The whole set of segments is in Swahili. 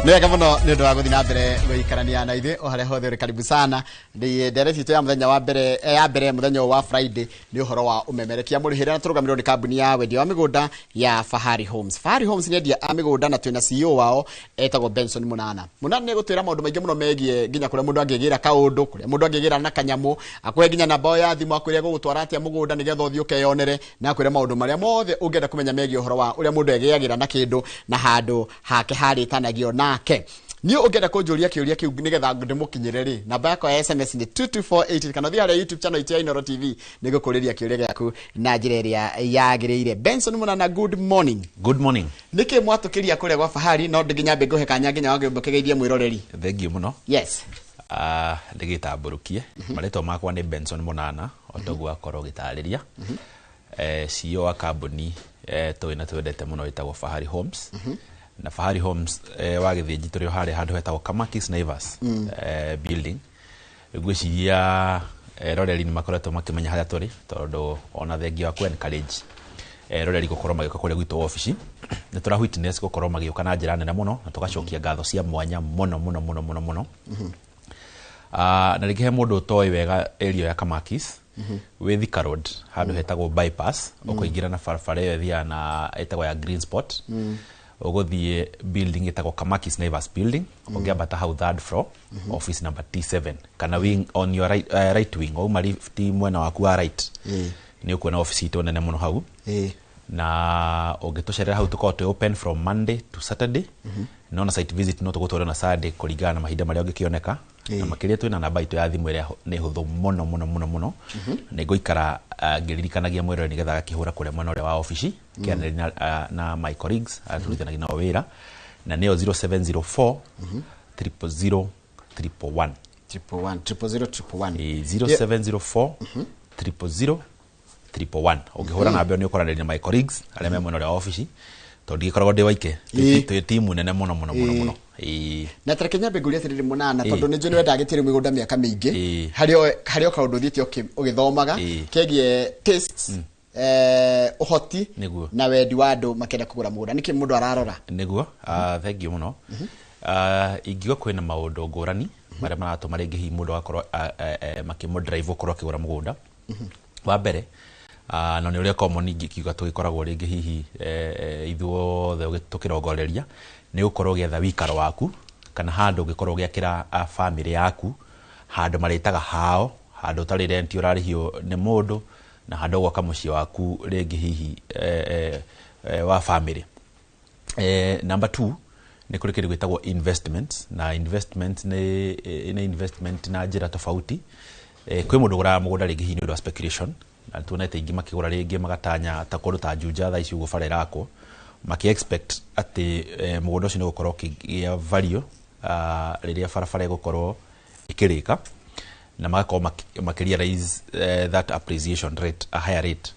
Nega muno ni ndo waguthina mbere guikarania na ithe o hare hothe uri karibu sana ndi ndereti tu ya muthenya wa mbere muthenya wa Friday ni uhoro wa umemerekia muri hira turugamirwo ni kambuni ya wendia wa migunda ya Fahari Homes. Fahari Homes ni endia a migunda na twina CEO wao etagwo Benson Munana. Munana ni gutwira maundu maingi muno megie nginya kuria mundu angigira kaundu kuria mundu angigira na kanyamu akwe nginya namba ya thimu akwiria gugutwara atia mugunda nigetha uthioke yonere na akwira maundu maria mothe ungienda kumenya megie uhoro wa uria mundu egiagira na kindu na handu hake hari tanagio nake. Ni ungenda kunjuria kiuria kiu nigetha ndimukinyire ri namba yako ya SMS ni 22480 kana thia YouTube channel ya Inooro TV nigukuriria kiuria giaku na njira iria yagiriire. Benson Munana, good morning. Good morning. Niki mwatukiria kuria gwa Fahari no ndiginya mbe guhe kanya nginya wage mbukegeithie mwiroreri. Thank you muno. Yes. Ndigitamburukie mareto makwa ni Benson Munana otogu akoro gitariria CEO wa kambuni twina twendete muno itagwo Fahari Homes. Na Fahari Homes wagithinji turi hare handu hetagwo Kamakis Naivas building gwiciria roreri ni makoretwo makimenya haria turi tondu ona thengi wa ku encourage roreri gukorwo magika kuria gwitu office ni tura witness gukorwo magioka na njira nene muno na tugacokia ngatho cia mwanya muno na rigihe mundu toy wega area ya Kamakis we Thika Road handu hetagwo bypass ukoingira na farfare yo thia na etagwo ya Green Spot uguthie building etagwo Kamakis Naivas building ugiambata hau third floor office number T7 kana wing on your right wing o lift mwena waku wa right ni ukuona office ito nene muno hau na ugitucerera hau tukote open from Monday to Saturday no na site visit no tugutwara na Saturday kuringana na mahinda maria ungikioneka na makiria twina namba itu ya thimu iria ni huthu muno ni guikara ngiririkanagia mwero nigetha gakihura kuria mwena ule wa office kianirina na my colleagues atulithanagia na wira na neo 0704 000 111 0704 000 111 ungihura na mbeo ni ukoranira na my colleagues aria me mwena ule wa office tondi gikoragwo ndi waike timu nene muno na tarekenya beguria tiriri Munana tondu ni njoni wenda gitire migunda miaka mingi hario kaundu thiti ugithomaga kegie tastes uhoti na wendi wa andu makenda kugura mugunda niki mundu ararora niguo thank you muno ingiwa kwina maundu ngurani maria maratuma ringi hi mundu akorwo makimo drive ukorwo akigura mugunda wa mbere no ni uria common ingikiuga tugikoragwo ringi hihi ithuothe tukirongoreria ni ukorwo gietha wikaro waku kana handu ugikorwo giakira family yaku handu maritaga hao handu tari rent urarihio ni mundu na handu gwaka mucii waku ringi hihi wa family. Number 2 ni kuri kindu gwitagwo investment na investment ni investment na njira tofauti kwi mundu gura mugunda ringi hihi ni ndo speculation na tuonete ingi makigura ringi magatanya ta kundu ta Juja tha ici ugufarira ako maki expect ati mugunda ucio ni gukorwo kigia value riria farafara gukorwo ikirika na magakorwo makirealize that appreciation rate a higher rate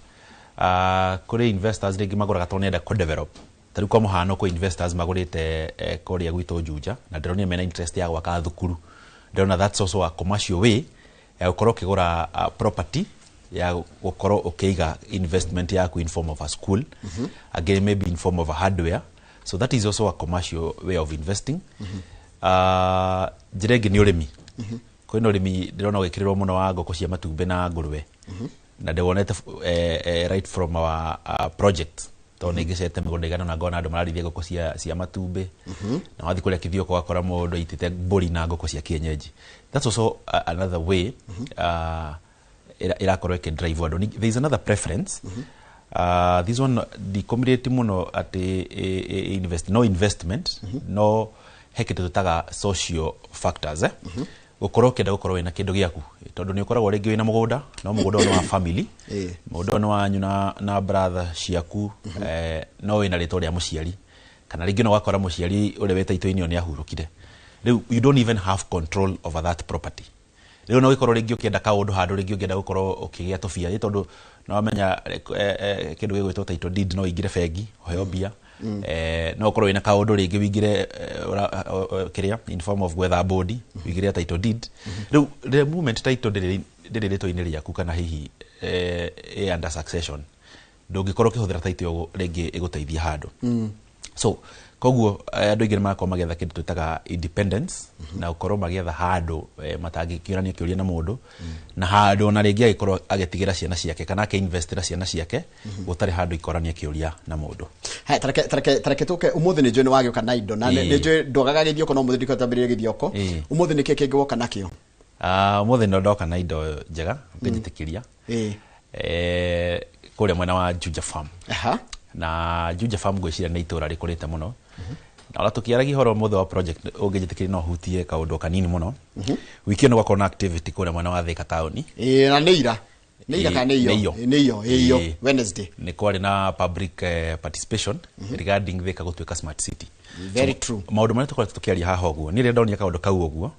kuri investors ringi magura gatonenda ku develop tari kwa muhano ku investors magurite koria gwitu Juja na ndironi mena interest ya gwaka thukuru ndirona that's also a commercial way ya gukorwo kigura property ya gukorwo ukiiga investment yaku in form of a school again maybe in form of a hardware, so that is also a commercial way of investing. Jiregi ni urimi kwino urimi ndirona gwikirirwo muno wa ngoko cia matumbe na ngurwe na ndewonete right from our project tone ngicete migunda igana na ngona andu mararithia ngoko cia matumbe na wathi kuria kithio kwa kora mundu itite mburi na ngoko cia kienyeji. That's also another way irakorwo ikidrive andu. There is another preference this one the community muno at investment no hekete tutaga social factors gukorwo kenda gukorwo wina kindu giaku tondu ni ukoragwo ringi wina mugunda no mugunda no wa family mugunda no wanyu na brother ciaku no wina rito ria muciari kana ringi no wakora muciari uri weta itoinio ni ahurukire. You don't even have control over that property. Leo no ikorwo ringi ukienda kaundu handu ringi ukienda gukorwo ukigia tofia tondu no menya kindu gigwitwo title deed no ingire bengi hoyo bia no korwo ina kaundu ringi wingire kiria in form of weather body wingire title deed. The moment title ndiri rito-ini riaku kana hihi under succession ndungikorwo kihuthira title ringi iguteithia handu So koguo andu aingĩ nĩmarakorwo magetha kĩndũ twĩtaga independence na gũkorwo magetha handũ matangĩkĩũrania kĩũria na mũndũ na handũ ona rĩngĩ agĩkorwo agĩtigĩra ciana ciake kana akĩinvestĩra ciana ciake gũtarĩ handũ ikorania kĩũria na mũndũ. Tareke tũke ũmũthĩ nĩ njũĩ nĩ wagĩũka na indo na nĩ njũĩ ndogaga gĩthioko no ũmũthĩ ndiko tambĩrĩria gĩthioko. Ũmũthĩ nĩ kĩĩ kĩngĩ woka nakĩo? Ũmũthĩ ndoka na indo njega ngĩjĩtĩkĩria kũrĩa mwena wa Juja Farm. Na Juja Farm ngwĩciria nĩ itũra rĩkũrĩte mũno. Na ona tukiaragia horo mothe wa project ũngĩjĩtĩkĩria no hutie kaũndũ kanini mũno. Wiki ĩno gwakorwo na activity kũrĩa mwena wa Thika Town. Na nĩ ira kana nĩ iyo Wednesday. Nĩ kwarĩ na public participation regarding Thika gũtuĩka smart city. Very true. Maũndũ marĩa tũkoretwo tũkĩaria haha ũguo nĩ rĩrĩa ndonire kaũndũ kau ũguo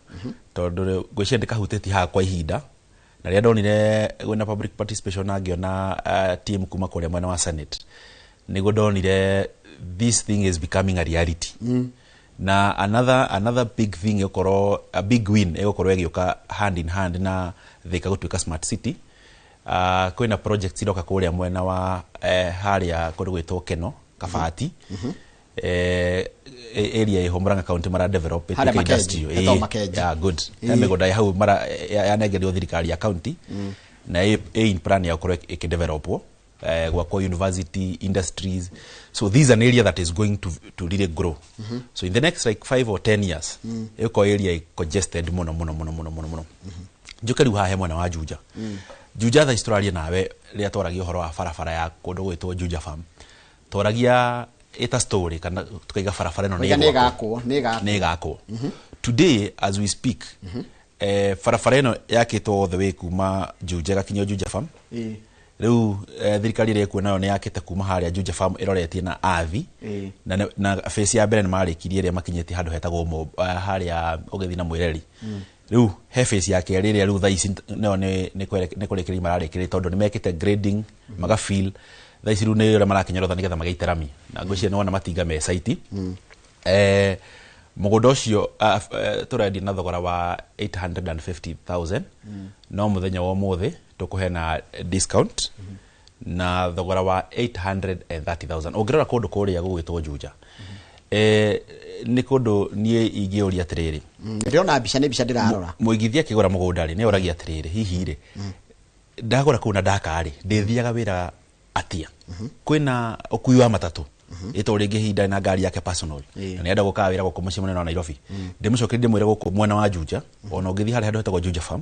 tondũ ngwĩciria ndĩkahutĩtie haha kwa ihinda na rĩrĩa ndonire gwĩna public participation na ngĩona team kuma kũrĩa mwena wa Senate nĩguo ndonire this thing is becoming a reality. Na another big thing a big win ĩgũkorwo ĩgĩũka hand in hand na Thika gũtuĩka smart city. Kwĩna projects iroka kũrĩa mwena wa harĩa kũndũ gwĩtwo Keno Kabati area ya Murang'a County mara develop industrial. Yeah, good. Mĩgũnda ya hau yanengerio thirikari ya county na in plan ya gũkorwo ĩkĩdevelopwo gwakwo university industries. So this is an area that is going to really grow. So in the next like 5 or 10 years iko area congested muno. Njuke riu hahe mwena wa Juja. Juja tha Australia nawe ria twaragia horo wa barabara ya kundu gwitwo Juja Farm. Tworagia eta story kana tukaiga barabara ino nĩ gakwo. Today as we speak barabara ino yakitwo the way kuma Juja gakinya Juja Farm. Riu thirikari ĩrĩa ĩkuo nayo nĩ yakĩte kuma harĩa Juja Farm ĩroretie na athi na face ya mbere nĩ marĩkirie ĩrĩa makinyĩtie handũ hetagwo harĩa ũgĩthi na Mwĩreri. Riu he face ya kerĩ ĩrĩa riu thaa ici nayo nĩ kũrĩkĩria mararĩkĩrĩria tondũ nĩ mekĩte grading magafeel thaa ici riu nĩ ũrĩa marakinyĩrotha nĩgetha magaite rami na ngwĩciria nĩ wona matinga me site. Mũgũnda ũcio tũrendia na thogora wa 850,000 no mũthenya wa ũmũthĩ tukuhe na discount na thogora wa 830,000 ũngĩrora kũndũ kũrĩa gũgwĩtwo Juja. Nĩ kũndũ niĩ ingĩũria atĩrĩrĩ ndĩrona mbica nĩ mbica ndĩrarora mũigithia kĩgũra mũgũnda rĩ nĩ ũragia atĩrĩrĩ hihi rĩ ndagũra kũu na ndaka rĩ ndĩthiaga wĩra atia kwĩna ũkui wa matatũ ĩto rĩngĩ hinda na ngari yake personal na nĩ enda gũka wĩra gũkũ mũciĩ mũnene wa Nairobi ndĩmũcokerie ndĩmwĩre gũkũ mwena wa Juja ona ũngĩthiĩ harĩa handũ hetagwo Juja Farm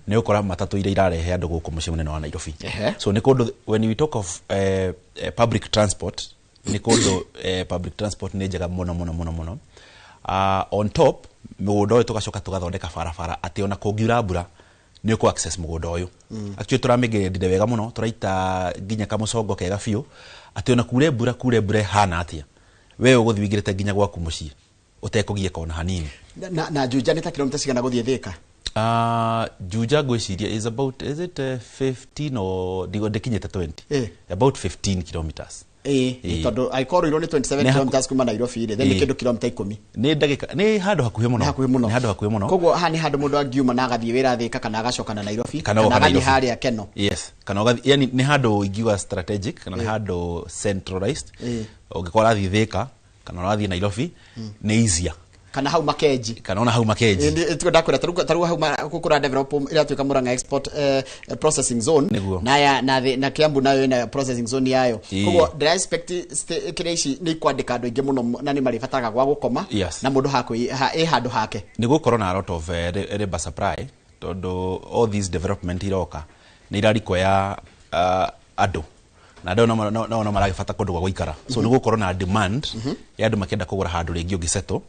nĩ ũkora matatũ iria irarehe andũ gũkũ mũciĩ mũnene wa Nairobi. So nĩ kũndũ when we talk of public transport nĩ kũndũ public transport nĩ njega mũno. On top mũgũnda ũyũ tũgacoka tũgathondeka barabara atĩ ona kũngiura mbura nĩ ũkũ access mũgũnda ũyũ. Actually tũramĩgerendire wega mũno tũraita nginya kamũcongo kega biũ atĩ ona kure mbura hana atia we ũgũthiĩ wĩigĩrĩte nginya gwaku mũciĩ ũtekũgiĩka ona hanini. Na Juja nĩ ta kilomita cigana gũthiĩ Thika? Juja ngwĩciria is it 15 or ndĩkinyĩte 20 about 15 kilometers. Tondũ aikorwo iro nĩ 27 kilometers kuma Nairobi rĩ then nĩ kĩndũ kilomita 10 nĩ ndagĩka nĩ handũ hakuhĩ mũno. Koguo ha nĩ handũ mũndũ angiuma na agathiĩ wĩra Thika kana agacoka na Nairobi kana agathiĩ harĩa Keno. Yes kana agathiĩ yani nĩ handũ ingiuga strategic kana nĩ handũ centralized. Ũngĩkorwo athiĩ Thika kana ũrathiĩ Nairobi nĩ easier kana hau Makenji kana ona hau Makenji ndio ndakwĩra tarũga hau gũkũra develop ĩratuĩka Murang'a export processing zone na Kiambu nayo ina processing zone yayo. Koguo ndĩra expect kĩrĩa ici nĩ ikwandĩka andũ aingĩ mũno na nĩ marĩbataraga gwa gũkoma na mũndũ handũ hake nĩ gũkorwo na a lot of labor supply tondũ all these development iroka nĩ irarikoya andũ na andũ no maragĩbata kũndũ gwa gũikara. So nĩ gũkorwo na demand ya andũ makĩenda kũgũra handũ rĩngĩ ũngĩsettle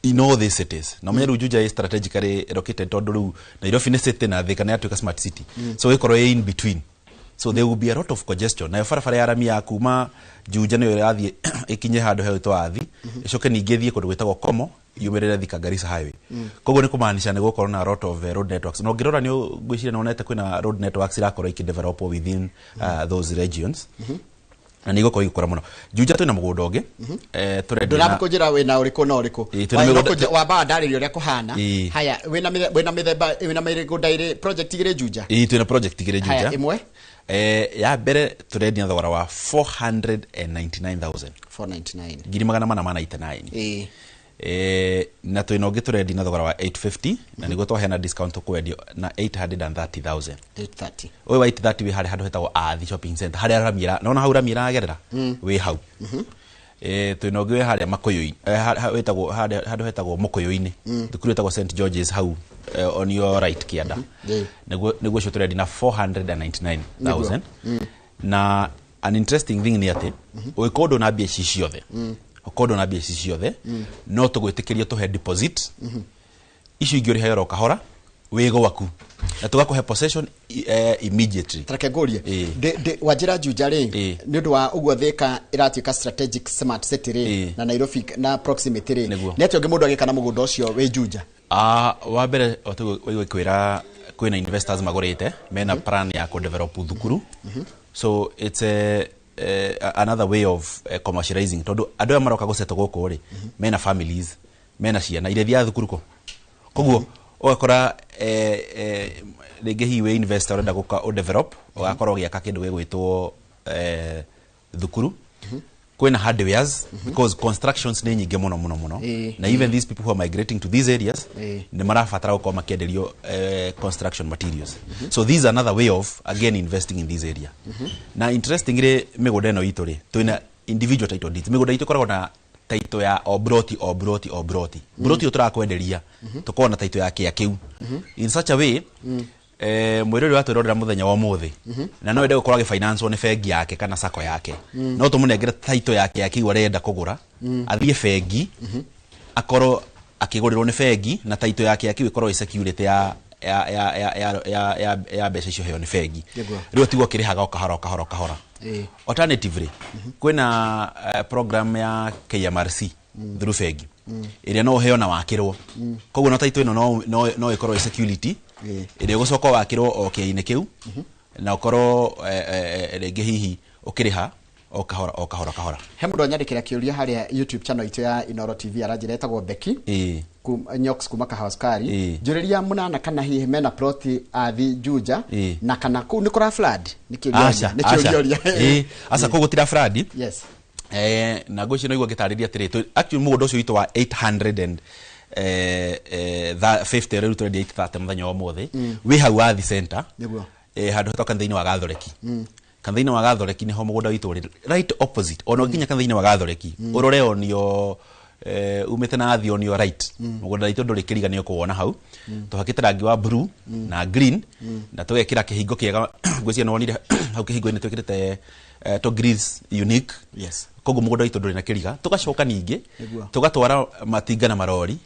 in all these cities. Na mwenye Juja is strategically located tondũ rĩu Nairobi nĩ city na Thika nĩ yatuĩka smart city. So ĩkorwo in between. So there will be a lot of congestion. Na barabara ya rami ya kuma Juja nĩyo ĩrathiĩ ĩkinye handũ hetwo athi ĩcoke ningĩ thiĩ kũndũ gwĩtagwo Komo yumĩrĩre Thika Garissa highway. Koguo nĩ kũmaanisha nĩ gũkorwo na a lot of road networks. Na ũngĩrora nĩ ngwĩciria nĩ wonete kwĩna road networks irakorwo ikĩdevelop within those regions. Na nĩ gũkorwo igũkora mũno. Juja twĩna mũgũnda ũngĩ tũrendia na ndũrakũnjĩra wĩna ũrĩkũ na ũrĩkũ wa ndarĩrio ũrĩa kũhana haya wĩna mĩthemba wĩna mĩgũnda ĩrĩ project igĩrĩ Juja twĩna project igĩrĩ Juja imwe ya mbere turendia thogora wa 499,000 499 ngiri magana mana mana 89 na twina ungi turendi na thogora wa 850 na niguo twaheana discount tukwendio na 830,000 830 oy wa 830 we hari handu hetagwo Athi shopping center hari aramira nona hau ramira agerera we hau twina ungi we hari Makuyui wetagwo handu hetagwo Mukuyui-ini thukuru hetagwo St George's hau on your right kianda niguo cio turendi na 499,000 na an interesting thing ni ati oikondo na bia ciothe okondo na bia ciothe no tugwitikiria tuhe deposit icio ingĩ ũrĩhe oro kahora wĩgo waku na tugakuhe possession immediately. Tarakegoria wajira Juja ri nĩ ũndũ wa ũguo Thika iratuĩka strategic smart city ri na Nairobi na proximity ri nĩ atĩ ũngĩ mũndũ agĩka na mũgũnda ũcio wĩ Juja. Wa mbere wĩkwĩra kwĩna investors magũrĩte mena plan ya ku develop thukuru so it's another way of commercializing tondu andu aya maroka guceto guku ri mena families mena ciana ile thia thukuru ko koguo ogakora rĩngĩ hiwe investor urenda guka o develop ogakorwo giaka kindu gĩgwĩtwo thukuru kwina hardwares because constructions ni nyingi muno na even these people who are migrating to these areas ni marabatara gukorwo makienderio construction materials so this is another way of again investing in this area na interestingly migunda eno itu ri twina individual title deeds migunda itu koragwo na title ya obroti broti turakwenderia tukorwo na title yake ya kiu in such a way mwirori wa twirorera muthenya wa muthi na no ende gukorwa finance ne bengi yake kana sako yake no tumunengere title yake akiwa arenda kugura athie bengi akorwo akigurirwo ne bengi na title yake akiwa ikorwo security ya mbeca icio heo ne bengi riu tigwo kirihaga okahora alternatively kwina program ya KMRC through bengi iria no heo na wakirwo koguo no title ino no ikorwo security ile gucoka wakirwo okay-ine kiu na ukorwo rĩngĩ hihi ukiriha okahora he mundu anyandikira kiuria haria YouTube channel itu ya Inoro TV aranjira etagwo Beki Nyox kuma Kahaskari njuriria munana kana hihi mena plot Athi Juja na kana ku ni kura flood ni kiuria asa koguo tira flood yes na goci no igwa gitariria atiri actually mugunda ucio witwa 800 50 rĩu twendia 830 muthenya wa muthi wi hau Athi center handu hetoka thĩinĩ wa Gathoreki kanthĩinĩ wa Gathoreki niho mugunda witu ri right opposite ono nginya kanthĩinĩ wa Gathoreki urore onio umete na Athi onio right mugunda witu nduri kiriganio kuona hau tuhakite rangi wa blue na green na tugekira kihingo kiega ngwĩcia no wonire hau kihingo-inĩ twĩkĩrĩte to grills unique yes koguo mugunda witu nduri na kiriga tugacoka ningi tugatwara matinga na marori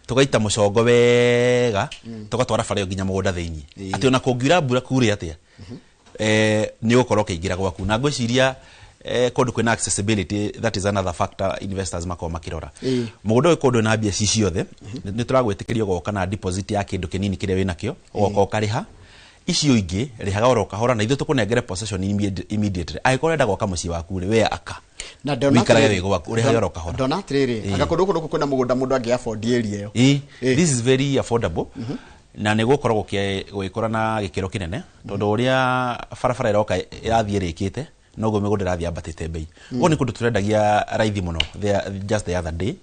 tugaita mucongo wega tugatwara bara nginya mugunda thĩinĩ ati ona kungiura mbura kure atia ni ukorwo kiingira gwaku na ngwĩciria kondu kwina accessibility that is another factor investors makoma makirora mugunda we kondu na bia ciothe ni turagwĩtĩkĩrio goka na deposit ya kindu kinini kire wina kio goka ukariha icio ingĩ rihaga oro kahora na ithu tukunengere possession immediately aikorwo enda gwaka muciĩ waku ri we aka na donate wego waku rihaga oro kahora donate riri agakundu kuno kuna mugunda mundu angi afford area yo this is very affordable na nĩ gũkorwo gwĩkora na gĩkĩro kĩnene tondũ ũrĩa barabara iroka irathie rĩkĩte noguo mĩgũnda ĩrathiĩ ambatĩte bei ũguo nĩ kũndũ tũrendagia raithi mũno just the other day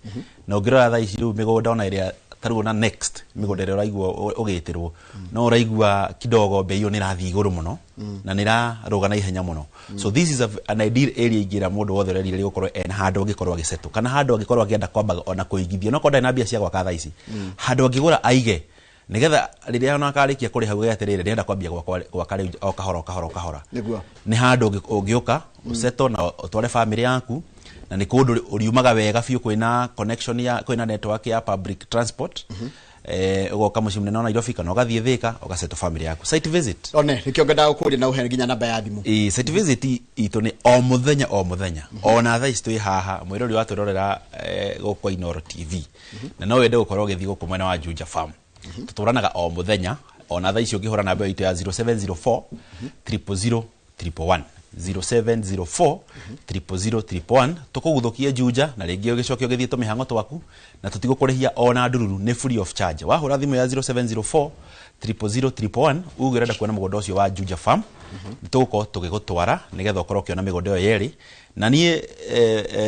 na ũngĩrora thaa ici rĩu mĩgũnda ona ĩrĩa tarĩguo na next mĩgũnda ĩrĩa ũraigua ũgĩtĩrwo no ũraigua kidogo bei ĩyo nĩ ĩrathiĩ igũrũ mũno na nĩ ĩrarũga na ihenya mũno so this is an ideal area ingĩra mũndũ wothe ũrerire gũkorwo ena handũ angĩkorwo agĩsetũ kana handũ angĩkorwo akĩenda kwamba ona kũigithia no konda na mbia cia gwaka thaa ici handũ angĩgũra aige nigetha riria ona akarikia kuri hau gatirire ndenda kwambia gwaka riu o kahora niguo ni handu ungiuka useto na utware family yaku na ni kundu uriumaga wega fiu kwina connection ya kwina network ya public transport ugoka muciĩ munene na Nairobi kana ugathie Thika ugaseto family yaku site visit one nikio ngenda gukuria na uhe nginya namba ya thimu site visit itu ni o muthenya ona thaa ici twi haha mwirori wa turorera gukwa Inoro TV na no wende gukorwo githii guku mwena wa Juja farm tuturanaga o muthenya ona thaa icio ngihora namba itu ya 0704 000 111 0704 000 tukuguthukie Juja na ringi ugicokio githie tumihango twaku na tutigukũrĩhia ona ndururu ni free of charge wahura thimu ya 0704 00011 ugerenda kuona mugunda ucio wa Juja Farm tuko tugigutwara nigetha ukorwo kiona migunda yo yeri na nie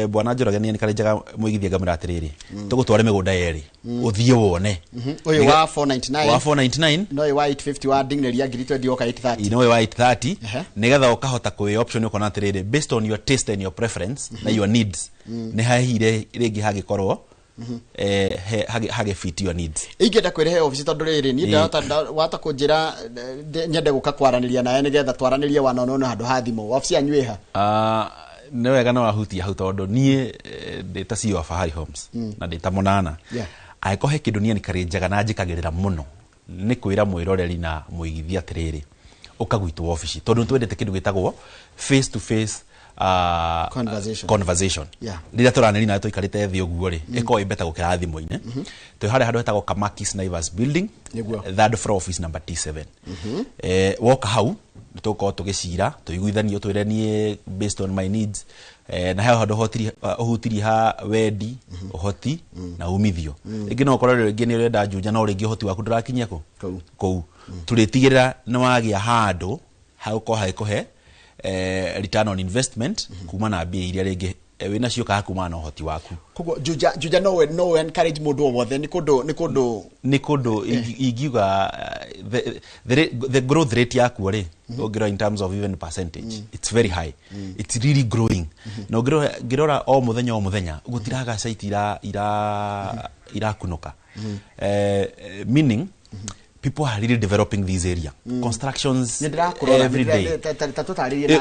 bwana Njoroge ni karejaga muigithia ngamira atiriri tugutware migunda yeri uthie wone uyu wa 499 wa 499 no wa 850 wa dingneria ngirito ndio ka 830 no wa 830 nigetha ukahota kwi option ukona atiriri based on your taste and your preference na your needs ni hahire ringi hagikorwo hage fit your needs ingenda kwirehe office tondu riri ni ndata wata kunjira nyende guka kwaraniria naye nigetha twaranirie wanono handu hathimo office anyweha nĩ wega no ahutia hau tondu nie ndita CEO wa Fahari Homes na ndita Munana aikohe kindu nie nikarinjaga na njikagirira muno ni kwira mwiroreri na muigithia atiriri ukagwitwo office tondu twendete kindu gitagwo face to face conversation rira turaneri na tuikarite thi uguo ri iko ibeta gukira thimo-ine twi hare handu hetagwo Kamakis Naivas building third floor office number T7 woka hau tuko tugicira tuiguithanio twirenie based on my needs na hayo handu hotiri ha wendi uhoti na umithio ingi no korwo ringi ni urenda Juja no ringi uhoti waku ndurakinyia ku turitigirira ni wagia handu hauko haikohe return on investment kuma na mbia iria ringi wina cio ka kuma na uhoti waku kogo Juja no encourage mundu wothe ni kundu igiuga the growth rate yaku ri grow in terms of even percentage it's very high it's really growing no girora o muthenya gutiraga site ira kunuka meaning people are really developing this area constructions every day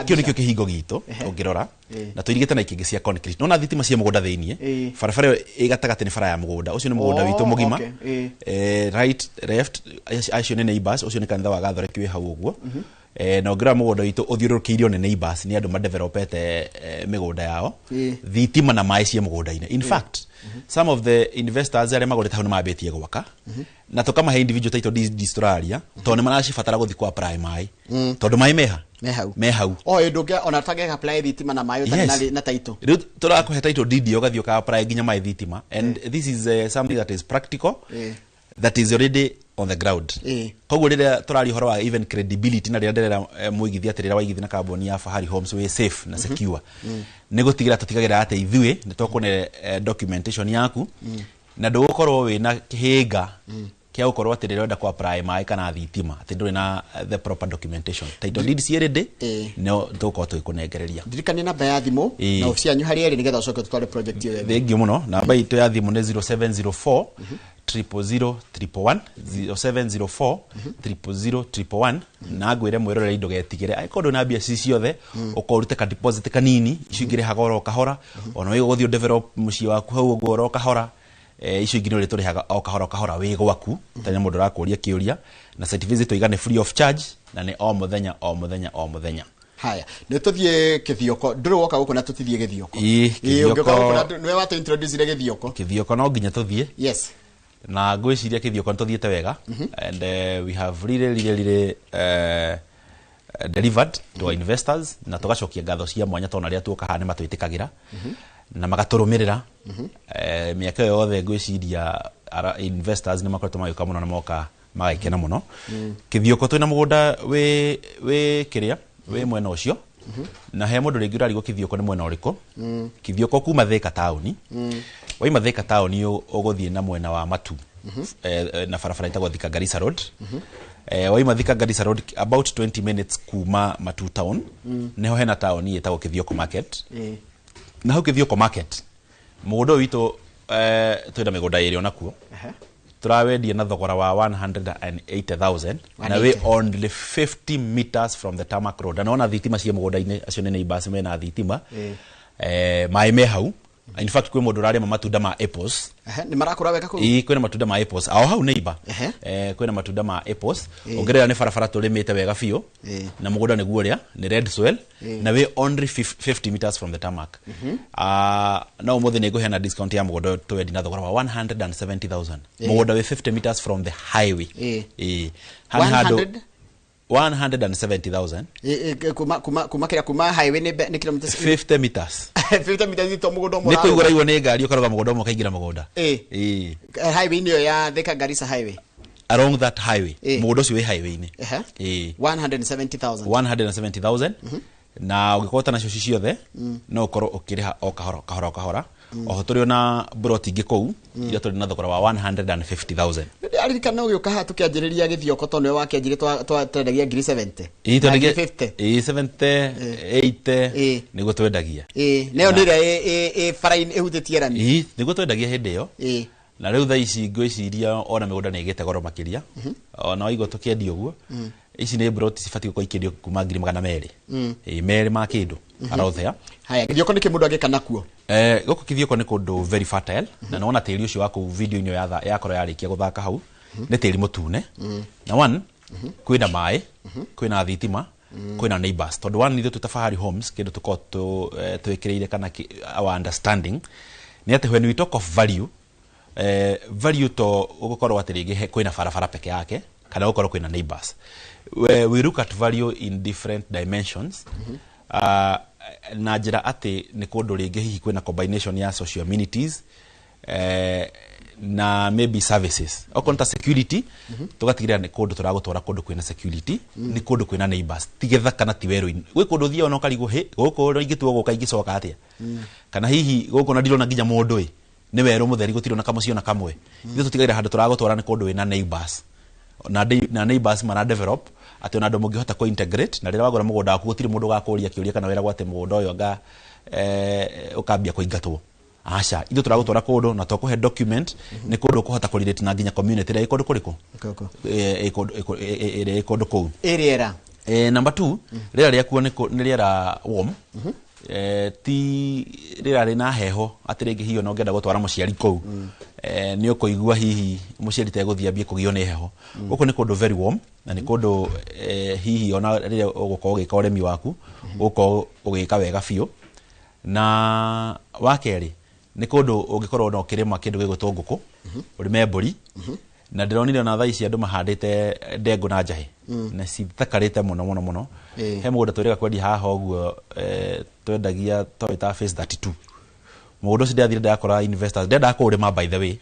kio nikio kihingo gitu ungirora na tuirigite na ikingi cia concrete no na thitima cia mugunda thiini farafara igatagate ni fara ya mugunda ucio ni mugunda witu mugima right left acio ni neighbors ucio ni kanitha wa Gathore kiwe hau uguo na ngira mugunda witu uthiurukiirio ni neighbors ni andu ma developete migunda yao thitima na mai cia mugunda-ine in fact some of the investors are magorete hau ni mabetie gwaka na tukama he individual title deed Australia to ni maracibatara guthi kwa primary tondu mai mehau nduge ona tage apply thitima na mayo na title riu turakuhe title deed ugathio ka apply ginya mai thitima and this is something that is practical that is already on the ground koguo rire turari horo wa even credibility na rire nderera muigithia atirira waigithia na kambuni ya Fahari Homes we safe na secure ni gutigira tutigagira ate ithui ni tukune documentation yaku na ndugukorwo wina kihinga kia ukorwo atirira enda kwa primary kana thitima ati nduri na the proper documentation title deed cierede no tuko tukunengereria ndirikani namba ya thimu na ofisi anyu hari eri nigetha ucoke tutware project iyo thengi muno namba itu ya thimu ni 0704 00011 0704 00011 na ngwire mwirorera indo getigire aikondu na bia ciothe ukorute ka deposit kanini icingire hagoro kahora ona wigo guthio develop muci waku hau ugoro kahora icio ingine uri turihaga o kahora wi gwaku tanya mundu rakuria kiuria na site visit igane free of charge na ni o muthenya haya ne tuthie kithioko nduru woka guko na tutithie githioko kithioko nwe watu introduce ile githioko no nginya tuthie yes na ngwiciria kithioko ntuthiete wega and we have really delivered to our investors na tugacokia ngatho cia mwanya tona ria tuoka hane matwitikagira na magaturumirira miaka yothe ngwiciria investors ni makoretwo magika muno na moka magaikena muno kithioko twina mugunda we kiria we mwena ucio na he mundu ringi urari go kithioko ni mwena uriko kithioko kuma Thika town waima Thika town uguthie na mwena wa Matu na farafara itagwo Thika Garissa road waima Thika Garissa road about 20 minutes kuma Matu town neho hena town itagwo Kithioko market na hau Kithioko market mugunda witu twina migunda iri onakuo turawendia na thogora wa 180,000 na we only 50 meters from the tarmac road na ona thitima cia mugunda-ine acio nene ibasi mena thitima mai me hau in fact kwe mundu rarema matunda ma apples ni marakura weka ku kwena matunda ma apples au hau neighbor kwena matunda ma apples ongerera ni farafara turimite wega biu na mugunda ni guoria ni red soil na we only 50 meters from the tarmac na umuthi ni guhena discount ya mugunda twendi na thogora wa 170,000 mugunda we 50 meters from the highway 170,000 kuma highway ni kilometers 50 meters 50 meters to mugunda mo ni kuigura iwo ni ngari ukaroga mugunda mo kaingira mugunda highway ni ya Thika Garissa highway along that highway mũgũnda ũcio wĩ highway-inĩ 170,000 na ũngĩkorwo nacio ciothe no ũkorwo ũkĩrĩha o kahora oho tũrĩ na broti ingĩ kũu iria tũrĩ na thogora wa 150,000. Aririkana ũgĩũka haha tũkĩanjĩrĩria Gĩthioko tondũ nĩwe wakĩanjĩrĩ twendagia ngiri 70 70 80 nĩguo twendagia nayo nĩ ĩrĩa faraini ĩhutĩtie rami nĩguo twendagia hĩndĩ ĩyo na rĩu thaa ici ngwĩciria ona mĩgũnda nĩ ĩgĩte goro makĩria ona waigua tũkĩendia ũguo ici nĩ broti cibatiĩ gũkorwo ikĩendio kuma 200 merĩ ma kĩndũ arothea. Haya Gĩthioko nĩ kĩmũndũ angĩka nakuo gũkũ Gĩthioko nĩ kũndũ very fertile na nona tĩri ũcio wa kũu video-inĩ yakorwo yarĩkia gũthaka hau nĩ tĩri mũtune na one kwĩna maĩ kwĩna thitima kwĩna neighbors tondũ one ithuĩ twĩta Fahari Homes kĩndũ tũkorwo twĩkĩrĩire kana our understanding nĩ atĩ when we talk of value to gũkorwo atĩ rĩngĩ kwĩna barabara peke yake kana gũkorwo kwĩna neighbors we look at value in different dimensions na njĩra atĩ nĩ kũndũ rĩngĩ hihi kwĩna combination ya social amenities na maybe services okorwo ta security tugatigĩrĩra nĩ kũndũ tũragũtwara kũndũ kwĩna security nĩ kũndũ kwĩna neighbors tigetha kana ti werũ-inĩ gwĩ kũndũ thia ona ũkarigwo gũkũ ingĩtuo gũka ingĩcoka atĩa kana hihi gũkũ na ndirona nginya mũndũ nĩ werũ mũtheri gũtirĩ na kamũciĩ ona kamwe ithuĩ tũtigagĩrĩra handũ tũragũtwara nĩ kũndũ wĩna neighbors na neighbors mara develop atĩ ona andũ mũngĩhota ko integrate na rĩrĩa wagũra mũgũnda waku gũtirĩ mũndũ gakũria kĩũria kana wĩra gwate mũgũnda ũyũ anga ũkambia kũingatwo aca ithuĩ tũragũtwara kũndũ na tũkũhe document nĩ kũndũ ũkũhota kũrelate na nginya community ĩrĩa ĩkũndũ kũrĩkũ ĩrĩa ĩkũndũ kũu ĩrĩera number 2 rĩera rĩakuo nĩ rĩera warm ti rĩera rĩna heho atĩ rĩngĩ hihi ona ũngĩenda gũtwara mũciari kũu nĩ ũkũigua hihi mũciari tegũthiambia kũgio nĩ heho gũkũ nĩ kũndũ very warm na nĩ kũndũ hihi ona rĩrĩa ũgũkorwo ũgĩka ũrĩmi waku ũgũkorwo ũgĩka wega biũ na wakerĩ nĩ kũndũ ũngĩkorwo na ũkĩrĩma kĩndũ gĩgwĩtwo ngũkũ ũrĩme mbũri na ndĩronire ona thaa ici andũ mahandĩte ndengũ na njahĩ na cithakarĩte mũno he mũgũnda twĩrĩga kwendia haha ũguo twendagia twĩta phase 32 mũgũnda ũcio ndĩrathire ndakora investors ndendaga kũũrĩma by the way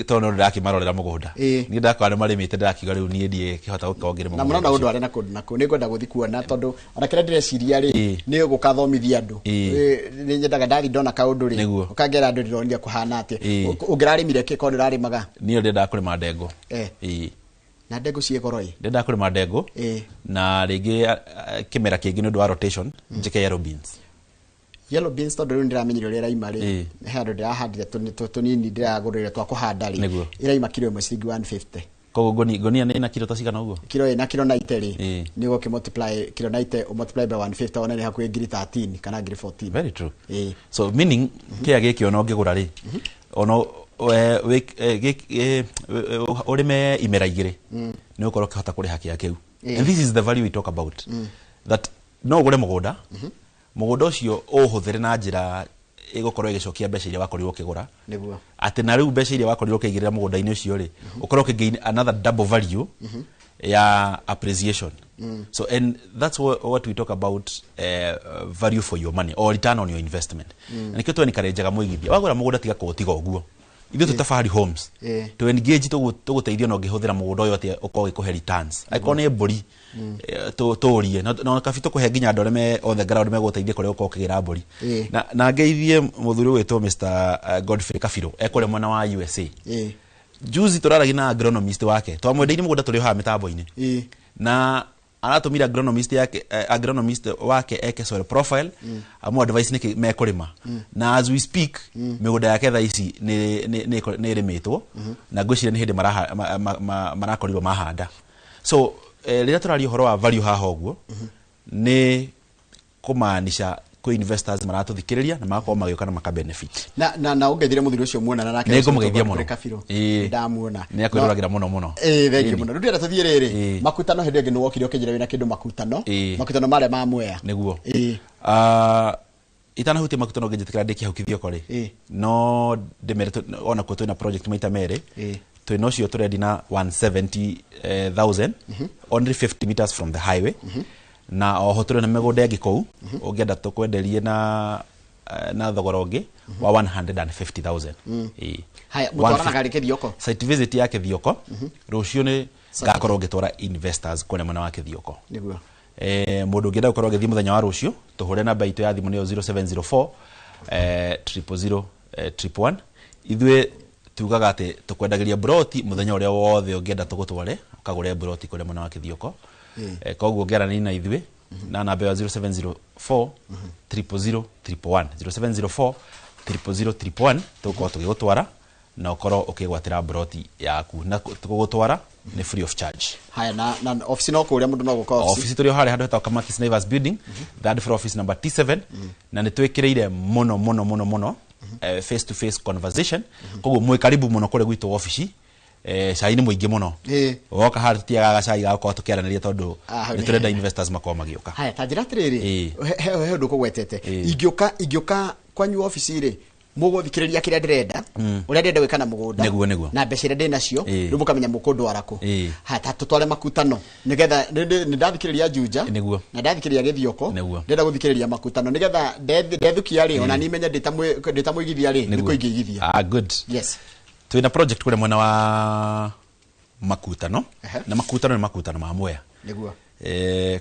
tondũ ndĩrakĩmarorera mũgũnda niĩ ndakora marĩmĩte ndĩrakiuga rĩu niĩ ndiĩ kĩhota gũkorwo ngĩrĩma na mũno na ũndũ arĩ na kũndũ nakuo nĩ ngwenda gũthiĩ kuona tondũ ona kĩrĩa ndĩreciria rĩ nĩ ũgũkathomithia andũ nĩ nyendaga ndathi ndona kaũndũ rĩ ũkangera andũ ndĩronia kũhana atĩa ũngĩrarĩmire kĩ korwo ndĩrarĩmaga niĩ ndendaga kũrĩma ndengũ na ndengũ ciĩ goro ndendaga kũrĩma ndengũ na rĩngĩ kĩmera kĩngĩ nĩ ũndũ wa rotation njĩke yellow beans tondũ rĩu ndĩramenyire ũrĩa ĩraima rĩ he handũ ndĩrahandire tũnini ndĩragũrĩre twa kũhanda rĩ ĩraima kilo ĩmwe ciringi 150 koguo ngonia nĩ na kilo ta cigana ũguo kilo ĩna kilo 90 rĩ nĩ ũgũkĩ multiply kilo 90 multiply by 150 ona nĩ hakuhĩ ngiri 13 kana ngiri 14 very true so meaning kĩa gĩkĩ ona ũngĩgũra rĩ ona ũrĩme imera igĩrĩ nĩ ũkorwo ũkĩhota kũrĩha kĩa kĩu and this is the value we talk about that no ũgũre mũgũnda ũcio ũhũthĩre na njĩra ĩgũkorwo ĩgĩcokia mbeca iria wakorirwo ũkĩgũra atĩ na rĩu mbeca iria wakorirwo ũkĩigĩrĩra mũgũnda-inĩ ũcio rĩ ũkorwo ũkĩgain another double value ya appreciation so and that's what we talk about value for your money or return on your investment na nĩkĩo twenikarenjaga mũigithia wagũra mũgũnda tiga kũũtiga ũguo ithuĩ twĩta Fahari Homes to engage tũgũteithia na ũngĩhũthĩra mũgũnda ũyũ atĩ ũkorwo gĩkũhe returns angĩkorwo nĩ mbũri tũũrie na kabi tũkũhe nginya andũ arĩa on the ground megũteithia kũrĩa ũkorwo ũkĩgĩra mbũri na ngeithie mũthuri wĩtwo Mr. Godfrey Kabiro ekũrĩa mwena wa USA juzi tũraragia na agronomist wake twamwendeirie mũgũnda tũrĩ haha mĩtambo-inĩ na aratumira agronomist wake eke soil profile amu advice nĩ mekũrĩma na as we speak mĩgũnda yake thaa ici nĩ ĩrĩmĩtwo na ngwĩciria nĩ hĩndĩ marakorirwo mahanda so rĩrĩa tũraria ũhoro wa value haha ũguo nĩ kũmaanisha kwĩ investors maratũthikĩrĩria na magakorwo magĩũka na maka benefit na ũngeithire mũthuri ũcio muonana nake nĩ ngũmũgeithia mũno ndamuona nĩ akwĩroragĩra mũno thengiũ mũno rĩu ndĩrenda tũthiĩ rĩrĩ makutano hĩndĩ ĩngĩ nĩ wokire ũkĩnjĩra wĩna kĩndũ makutano marĩa ma Mwea nĩguo itanahutia makutano ngĩnjĩtĩkĩra ndĩkĩhaukithio kore no ndĩmere ona kuo twĩna project maita merĩ twĩna ũcio tũrendi na 170,000 only 50 meters from the highway na oho tũrĩ na mĩgũnda ĩngĩ kũu ũngĩenda tũkwenderie na na thogora ũngĩ wa 150,000. Haya mutwara gari Kithioko. Site visit ya Kithioko rũciũ nĩ ngakorwo ngĩtwara investors kũrĩa mwena wa Kithioko. Nĩguo. Mũndũ ũngĩenda gũkorwo agĩthiĩ mũthenya wa rũciũ tũhũre namba itũ ya thimũ nĩyo 0704 000 111. Ithuĩ tugaga atĩ tũkwendagĩria broti mũthenya ũrĩa wothe ũngĩenda tũgũtware ukagũre broti kũrĩa mwena wa Kithioko. Koguo ngĩarania na ithuĩ na namba ya 0704 000 111 0704 000 111 tũkorwo tũgĩgũtwara na ukorwo ukigwatira broti yaku na tugutwara ni free of charge. Haya na office no kuria mundu no guka office turi hali handu hetwa Kamakis Naivas building third floor office number T7 na nitwekireire muno face to face conversation koguo mwe karibu muno kure gwitu office cai ni muingi muno woka hari tutiaga cai gako tukiaraniria tondu ni turenda investors makoma magioka. Haya tajira tiriri he ndu kugwetete ingioka kwanyu office ri muguthikiriria kiria ndirenda uria ndenda gwika na mugunda neguo na mbeca iria ndina cio riu mukamenya mukundu araku ha tutware makutano nigetha nindathikiriria Juja na ndathikiriria Githioko ndenda guthikiriria makutano nigetha ndethukia ri ona ni menya nditamuigithia ri ni kuigithia. Good. Yes. Twina project kule mwena wa makutano na makutano ni makutano ma Mwea niguo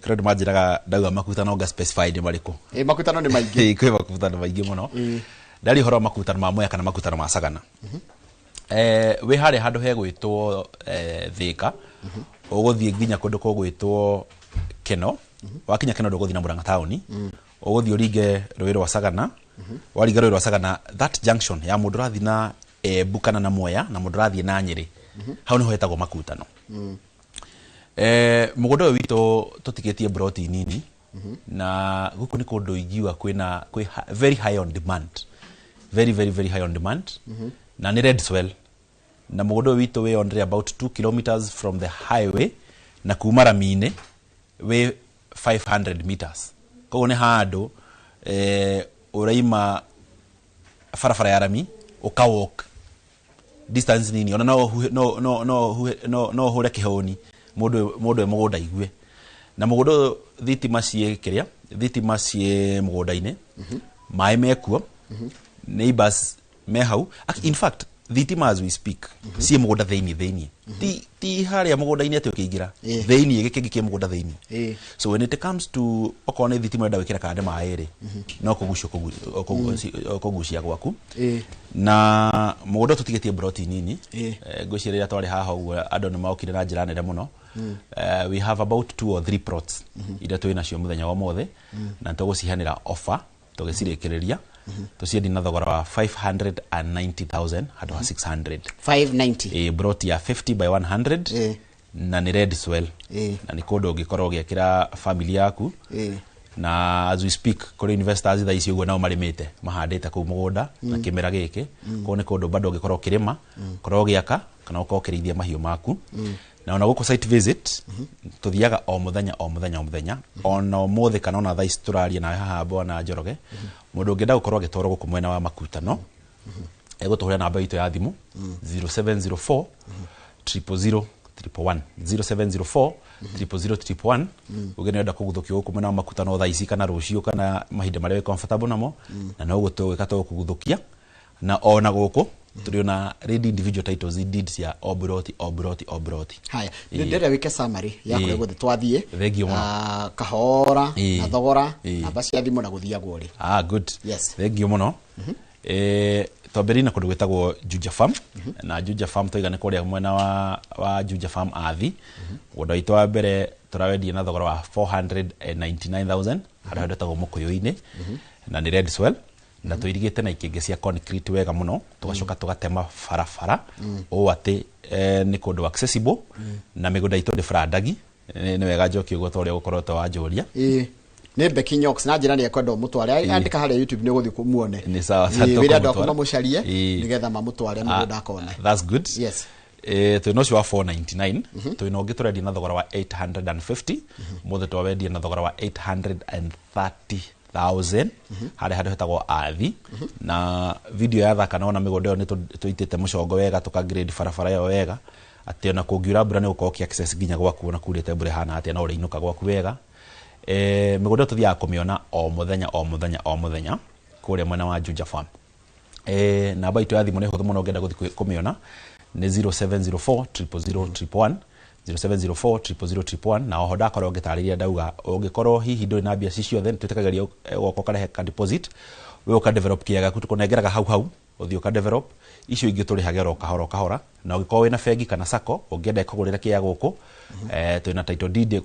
crowd majiraga ndauga makutano ga specified mariku makutano ni maingi kwe makutano maingi muno ndari horo makutano ma Mwea kana makutano ma Sagana. We hari handu he gwitwo Thika uguthie nginya kundu ko gwitwo Keno wakinya Keno nduguthie na Murang'a town uguthie uringe rwiro rwa Sagana waringa rwiro rwa Sagana that junction ya mundu rathi na Bukana na Mwea na mundu rathi na Nyeri hau niho hetagwo makutano. Mugunda uyu witu tutigetie broti nini na guku ni kundu ingiwa kwina very high on demand very high on demand na ni Redswell na mugunda uyu witu we on about 2 kilometers from the highway na kuma Ramine we 500 meters koguo ni handu uraima farafara ya Rami ukawalk distance nini ona no hure kihoni mundu mugunda igwe na mugunda thitima cie kiria thitima cie mugunda-ini mai mekuo neighbors me hau in fact thitima as we speak cie mugunda theini ti haria mugunda-ini ati ukiingira theini giki giki mugunda theini so when it comes to okone thitima nda wikira kande mairi no kugucia gwaku na mugunda tutigetie broti nini ngwiciria twari haha uguo andu ni maukire na njira nene muno. We have about 2 or 3 plots ida twina cio muthenya wa mothe na tugucihanira offer tugicirekereria tuciendi na thogora wa 590,000 hado 600 590 broti ya 50 by 100 na ni Redswell na ni kundu ungikorwo giakira family yaku na as we speak kuri investors tha ici uguo nao marimite mahandite ku mugunda na kimera giki ko ni kundu bado ungikorwo kirima korwo giaka kana ukorwo kirithia mahiu maku na ona guko site visit tuthiaga o muthenya ona mothe kana ona tha ici turaria na haha bona Njoroge mundu ungienda gukorwo agitwarwo guku mwena wa makutano egutuhura namba itu ya thimu 0704 000 111 0704 000 111 ugenenda kuguthukio guku mwena wa makutano tha ici kana rucio kana mahinda maria comfortable namo na no gutwika to kuguthukia na ona guku turiona read individual titles deeds ya obroti. Haya ndere wike summary ya kule guthe twathie kahora na thogora na basi athimo na guthia gwori. Good. Yes. Thegio muno. Toberina kundu gwetagwo Juja Farm na Juja Farm toiga ni kuria mwena wa Juja Farm athi gunda itu wa mbere turawendia na thogora wa 499,000 hada hetagwo Mukuyu-ini na ni Redswell na tuirigite na ikingi cia concrete wega muno tugacoka tugatema farafara o ati ni kundu accessible na migunda itu ndi frandagi ni wega njoki ugo toria gukorwo to wanjuria ni Becky Nyox na njira ni ekwenda mutware andika haria YouTube ni guthi kumuone ni sawa wira ndo kuma mucarie nigetha mamutware mugunda akone. That's good. Yes. Twino cio wa 499 twino ngi turedia na thogora wa 850 muthe twawendia na thogora wa 830,000 hari handu hetagwo athi na video ya thaka naona migunda ni tuitite mucongo wega tukagrade farafara yo wega ati ona kungiura mbura ni gukorwo ki access nginya gwaku na kurite mbura hana ati na uriinuka gwaku wega migunda tuthiaga kumiona o muthenya kuria mwena wa Juja Farm. Namba itu ya thimu ni huthu muno ngenda guthi kumiona ni 0704 00011 0704 na oho ndakorwo ngitariria ndauga ungikorwo hihi nduri na mbia ciothe twitekageria goko karehe ka deposit we uka develop kiaga kutu kunengeraga hau uthi uka develop icio ingi turi hagero kahora na ugikorwo wina bengi kana sako ungienda ikugurira kiaga guku twina title deed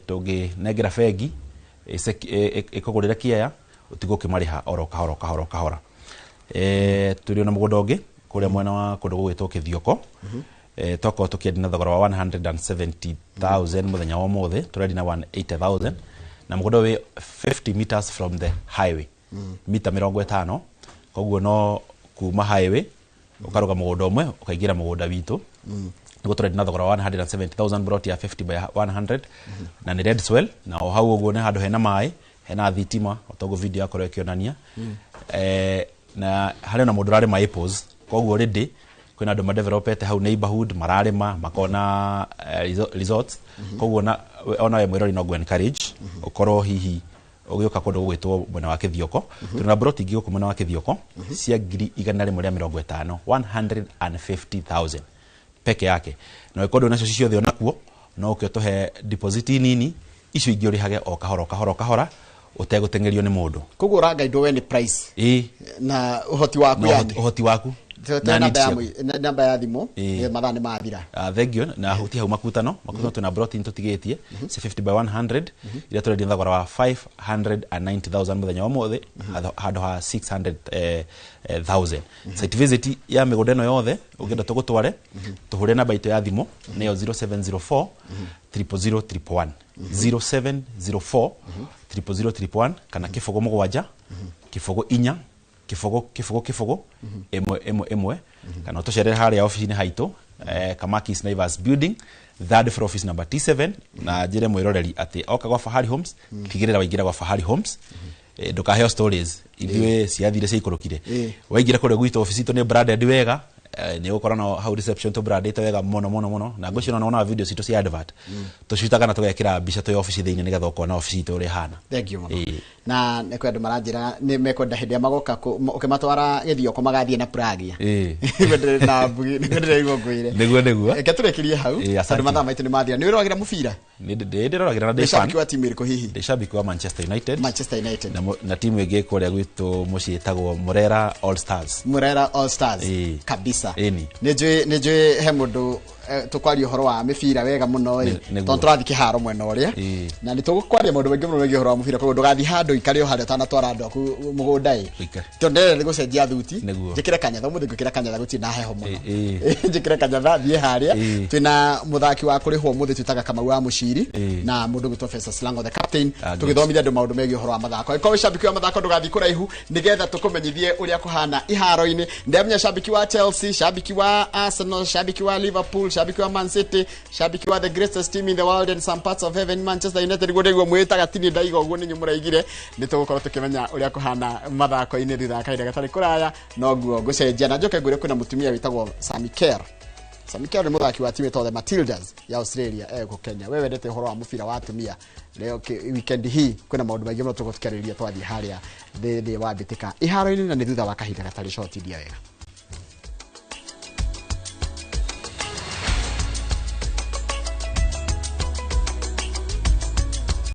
tungi nengera bengi ikugurira kiaga utigo kimariha oro kahora turi na mugunda ungi kuria mwena wa kundu gwitwo Kithioko toko tukienda na thogora wa 170,000 muthenya wa mothe turedi na 180,000 na mugunda we 50 meters from the highway mita 50 koguo no kuma highway ukaruga mugunda umwe ukaigira mugunda witu niguo turedi na thogora wa 170,000 brought ya 50 by 100 na ni red swell na o hau uguo ne handu hena mai hena thitima otogo video yakoro ikionania na hali na mundu rari ma apples koguo ready kwina andu madevelopete hau neighborhood mararima makona resorts koguo na ona we mwirori no go encourage ukoro hihi ugioka kundu gwitwo mwena wa Kithioko tuna brought ingi guku mwena wa Kithioko cia ngiri 150 150,000 peke yake na ikondo nacio ciothe onakuo no ukiotohe deposit nini icio ingi urihage o kahora utegutengerio ni mundu koguo ranga indo we ni price na uhoti waku uhoti waku namba ya thimu mathane mathira thengio na huti hau makutano tuna brought into tigetie 50 by 100 ila turedia thogora wa 590,000 muthenya wa mothe hado ha 600,000 site visit ya migunda no yothe ugenda tugutware tuhure namba itu ya thimu neyo 0704 00011 0704 00011 kana kifogo mugwanja kifogo inya kifogo emwe kana utocerera haria office ni haitu Kamakis Naivas building third floor office number T7 na jire mwiroreri ati oka gwa Fahari Homes kigirira waingira gwa Fahari Homes ndukaheo stories ithiwe ciathire ciikurukire waingira kure gwito office itu ni branded wega ni gukora na how reception to branded wega mono na ngocino naona video citu cia advert tucitaga na tugekira mbica to office thiini ni gatho kona office itu ri hana thank you na ne kwenda maranjira ni mekwenda hindi magoka ukimatwara Githioko magathie na pragia wendere na bugi wendere igogwire niguo keturekirie hau andu mathaa maitu ni mathira ni wiroragira mubira ndiroragira na deshabiki wa timu iriko hihi deshabiki wa Manchester United na timu ege kuria gwitu muci etagwo Murera All Stars kabisa nijui he mundu tukwaria horo wa mibira wega muno tondu turathi kiharo mwena uria na nitugukwaria mundu wengi muno wegi horo wa mubira koguo ndugathi handu ikario hande tana twara andu aku mugunda tondere ni gucenjia thuti njikire kanyatha muthe ngikira kanyatha guti na heho muno njikire kanyatha thie haria twina muthaki wa kurihwo muthe twitaga Kamau wa Muciri na mundu gwitwo Festus Lango the captain tugithomithia andu maundu megi horo wa mathako iko shabiki wa mathako ndugathi kuraihu nigetha tukumenyithie uria kuhana iharo-ini ndemnya shabiki wa Chelsea shabiki wa Arsenal shabiki wa Liverpool shabiki wa Man City shabiki wa the greatest team in the world and some parts of heaven Manchester United godegwo mwitaga tini ndaigo uguo ninyu muraigire nitugukorwo tukimenya uria kuhana mathako-ini thitha kaida gatari kuraya no guo gucenjia na njoke ngure kwina mutumia witagwo Sammy Kerr ni muthaki wa timu the Matildas ya Australia ego Kenya wewe ndete horo wa mubira wa atumia leo weekend hii kwina maundu maingi muno tugutikariria twathi haria thitha wa bitika iharo-ini na ni thutha wa kahinda gatari short dia wega